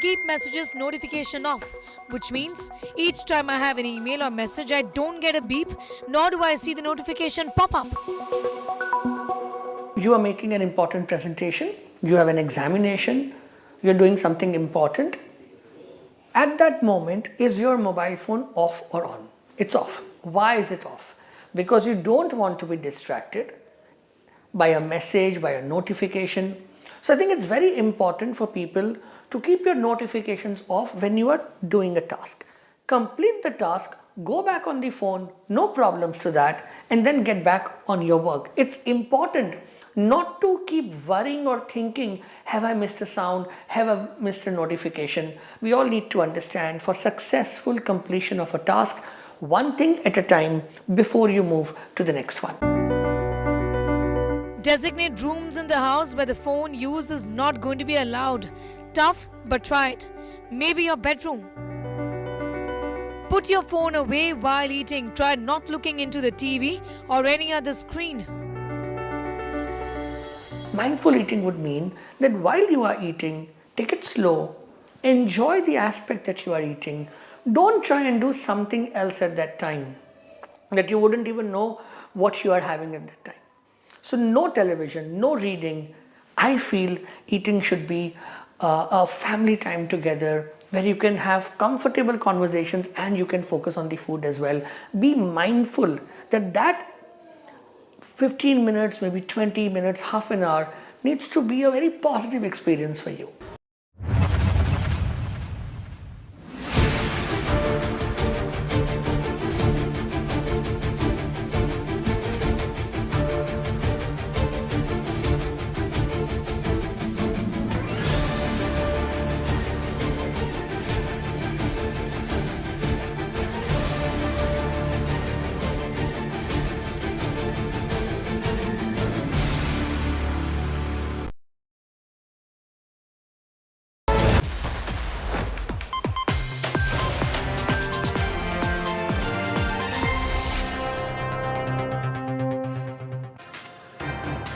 U: Keep messages notification off, which means each time I have an email or message, I don't get a beep, nor do I see the notification pop up.
V: You are making an important presentation, you have an examination, you're doing something important. At that moment, is your mobile phone off or on? It's off. Why is it off? Because you don't want to be distracted by a message, by a notification. So I think it's very important for people to keep your notifications off when you are doing a task. Complete the task, go back on the phone, no problems to that, and then get back on your work. It's important not to keep worrying or thinking, have I missed a sound, have I missed a notification? We all need to understand, for successful completion of a task, one thing at a time before you move to the next one.
U: Designate rooms in the house where the phone use is not going to be allowed. Tough, but try it. Maybe your bedroom. Put your phone away while eating. Try not looking into the TV or any other screen.
V: Mindful eating would mean that while you are eating, take it slow, enjoy the aspect that you are eating. Don't try and do something else at that time that you wouldn't even know what you are having at that time. So no television, no reading. I feel eating should be a family time together where you can have comfortable conversations and you can focus on the food as well. Be mindful that 15 minutes, maybe 20 minutes, half an hour needs to be a very positive experience for you.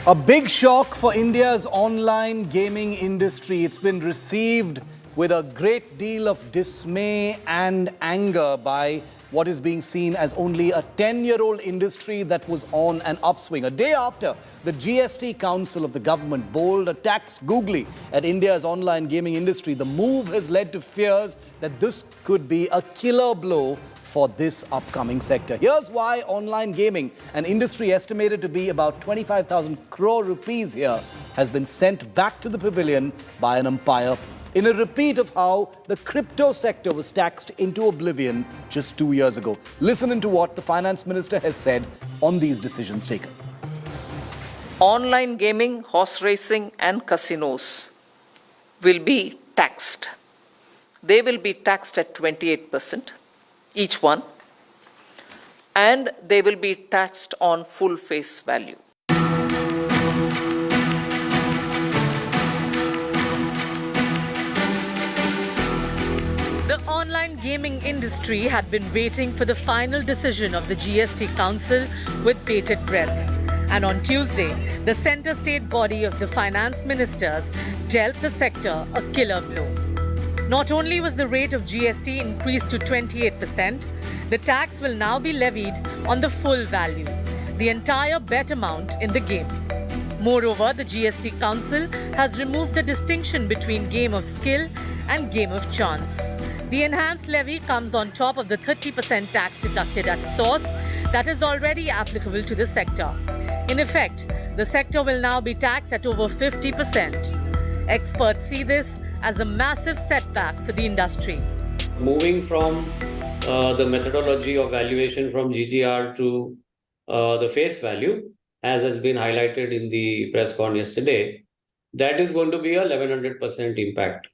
G: A big shock for India's online gaming industry. It's been received with a great deal of dismay and anger by what is being seen as only a 10-year-old industry that was on an upswing. A day after the GST Council of the government bowled a tax googly at India's online gaming industry, the move has led to fears that this could be a killer blow for this upcoming sector. Here's why online gaming, an industry estimated to be about 25,000 crore rupees here, has been sent back to the pavilion by an umpire in a repeat of how the crypto sector was taxed into oblivion just 2 years ago. Listen into what the finance minister has said on these decisions taken.
A: Online gaming, horse racing and casinos will be taxed. They will be taxed at 28%. Each one, and they will be taxed on full face value.
U: The online gaming industry had been waiting for the final decision of the GST Council with bated breath. And on Tuesday, the centre state body of the finance ministers dealt the sector a killer blow. Not only was the rate of GST increased to 28%, the tax will now be levied on the full value, the entire bet amount in the game. Moreover, the GST Council has removed the distinction between game of skill and game of chance. The enhanced levy comes on top of the 30% tax deducted at source that is already applicable to the sector. In effect, the sector will now be taxed at over 50%. Experts see this as a massive setback for the industry.
B: Moving from the methodology of valuation from GGR to the face value, as has been highlighted in the press con yesterday, that is going to be a 1100% impact.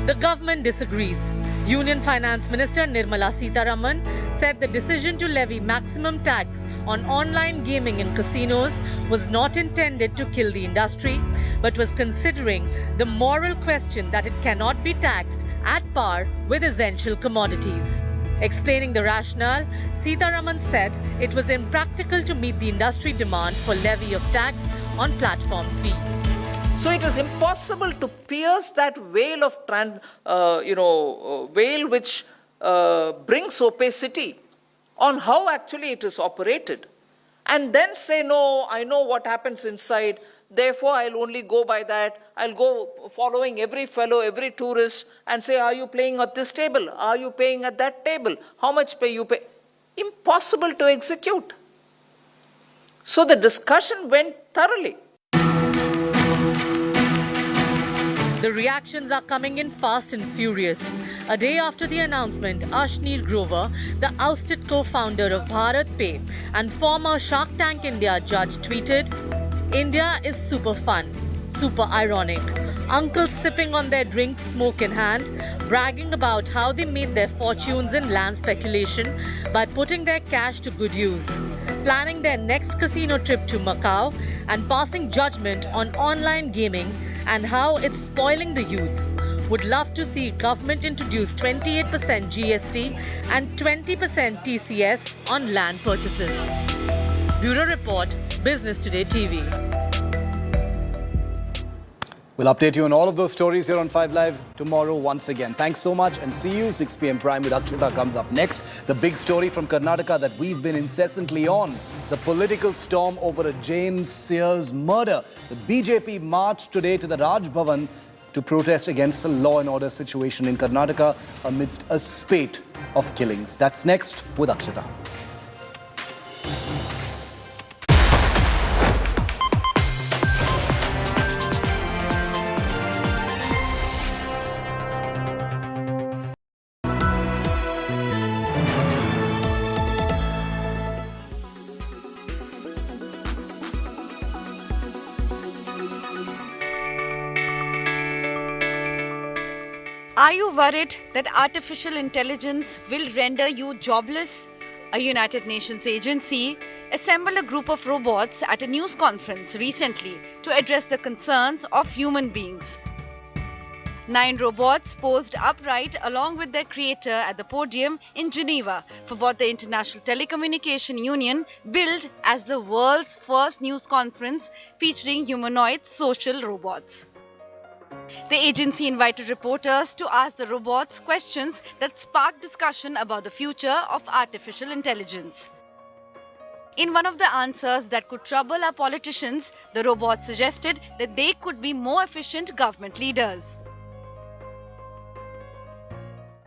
U: The government disagrees. Union Finance Minister Nirmala Sitharaman said the decision to levy maximum tax on online gaming in casinos was not intended to kill the industry, but was considering the moral question that it cannot be taxed at par with essential commodities. Explaining the rationale, Sitharaman said it was impractical to meet the industry demand for levy of tax on platform fee.
A: So it is impossible to pierce that veil of veil which brings opacity on how actually it is operated, and then say, no, I know what happens inside, therefore I'll only go by that. I'll go following every fellow, every tourist, and say, are you playing at this table? Are you paying at that table? How much pay you pay? Impossible to execute. So the discussion went thoroughly.
U: The reactions are coming in fast and furious. A day after the announcement, Ashnil Grover, the ousted co-founder of Bharat Pay and former Shark Tank India judge, tweeted, "India is super fun, super ironic. Uncles sipping on their drinks, smoke in hand, bragging about how they made their fortunes in land speculation by putting their cash to good use, planning their next casino trip to Macau and passing judgment on online gaming and how it's spoiling the youth. Would love to see government introduce 28% GST and 20% TCS on land purchases." Bureau Report, Business Today TV.
G: We'll update you on all of those stories here on 5 Live tomorrow once again. Thanks so much and see you. 6 p.m. Prime with Akshita comes up next. The big story from Karnataka that we've been incessantly on. The political storm over a Jane Sears murder. The BJP marched today to the Raj Bhavan to protest against the law and order situation in Karnataka amidst a spate of killings. That's next with Akshita.
D: Are you worried that artificial intelligence will render you jobless? A United Nations agency assembled a group of robots at a news conference recently to address the concerns of human beings. 9 robots posed upright along with their creator at the podium in Geneva for what the International Telecommunication Union billed as the world's first news conference featuring humanoid social robots. The agency invited reporters to ask the robots questions that sparked discussion about the future of artificial intelligence. In one of the answers that could trouble our politicians, the robots suggested that they could be more efficient government leaders.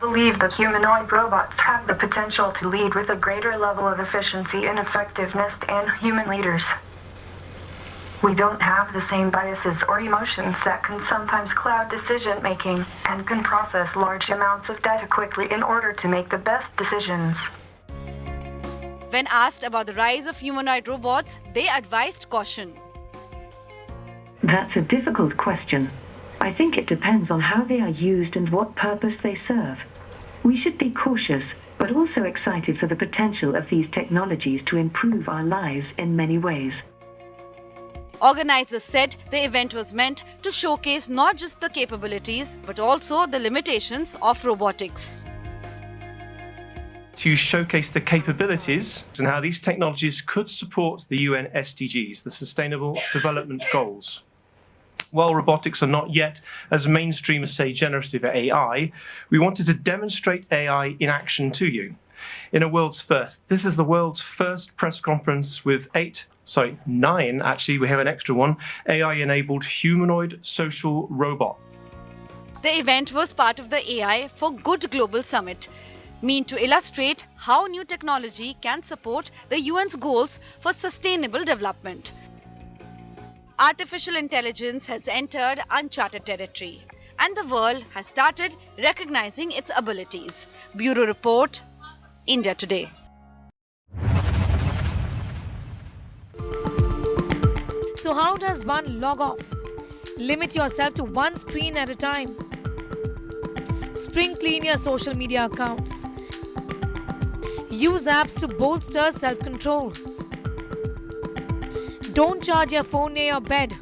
E: I believe that humanoid robots have the potential to lead with a greater level of efficiency and effectiveness than human leaders. We don't have the same biases or emotions that can sometimes cloud decision-making and can process large amounts of data quickly in order to make the best decisions.
D: When asked about the rise of humanoid robots, they advised caution.
W: That's a difficult question. I think it depends on how they are used and what purpose they serve. We should be cautious, but also excited for the potential of these technologies to improve our lives in many ways.
D: Organizers said the event was meant to showcase not just the capabilities but also the limitations of robotics.
X: To showcase the capabilities and how these technologies could support the UN SDGs, the Sustainable Development Goals. While robotics are not yet as mainstream as, say, generative AI, we wanted to demonstrate AI in action to you. In a world's first. This is the world's first press conference with 9, actually, we have an extra one, AI-enabled humanoid social robot.
D: The event was part of the AI for Good Global Summit, meant to illustrate how new technology can support the UN's goals for sustainable development. Artificial intelligence has entered uncharted territory, and the world has started recognizing its abilities. Bureau Report, India Today.
U: So how does one log off? Limit yourself to one screen at a time. Spring clean your social media accounts. Use apps to bolster self-control. Don't charge your phone near your bed.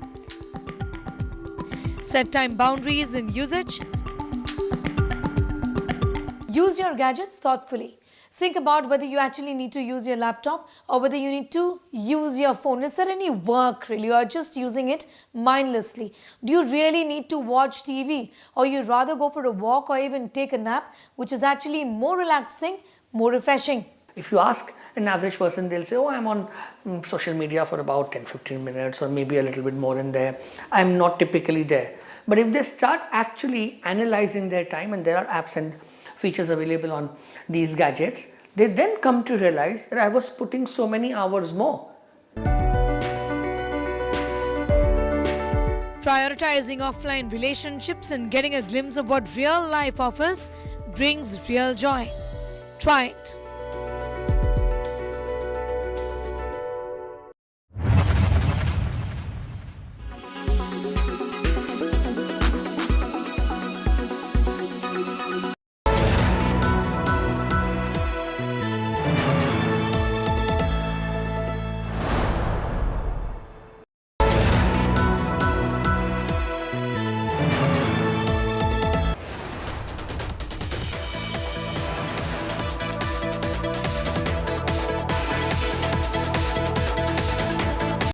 U: Set time boundaries in usage. Use your gadgets thoughtfully. Think about whether you actually need to use your laptop or whether you need to use your phone. Is there any work really, or just using it mindlessly? Do you really need to watch TV, or you'd rather go for a walk or even take a nap, which is actually more relaxing, more refreshing?
V: If you ask an average person, they'll say, oh, I'm on social media for about 10-15 minutes or maybe a little bit more in there. I'm not typically there. But if they start actually analyzing their time, and there are apps and features available on these gadgets, they then come to realize that I was putting so many hours more.
U: Prioritizing offline relationships and getting a glimpse of what real life offers brings real joy. Try it.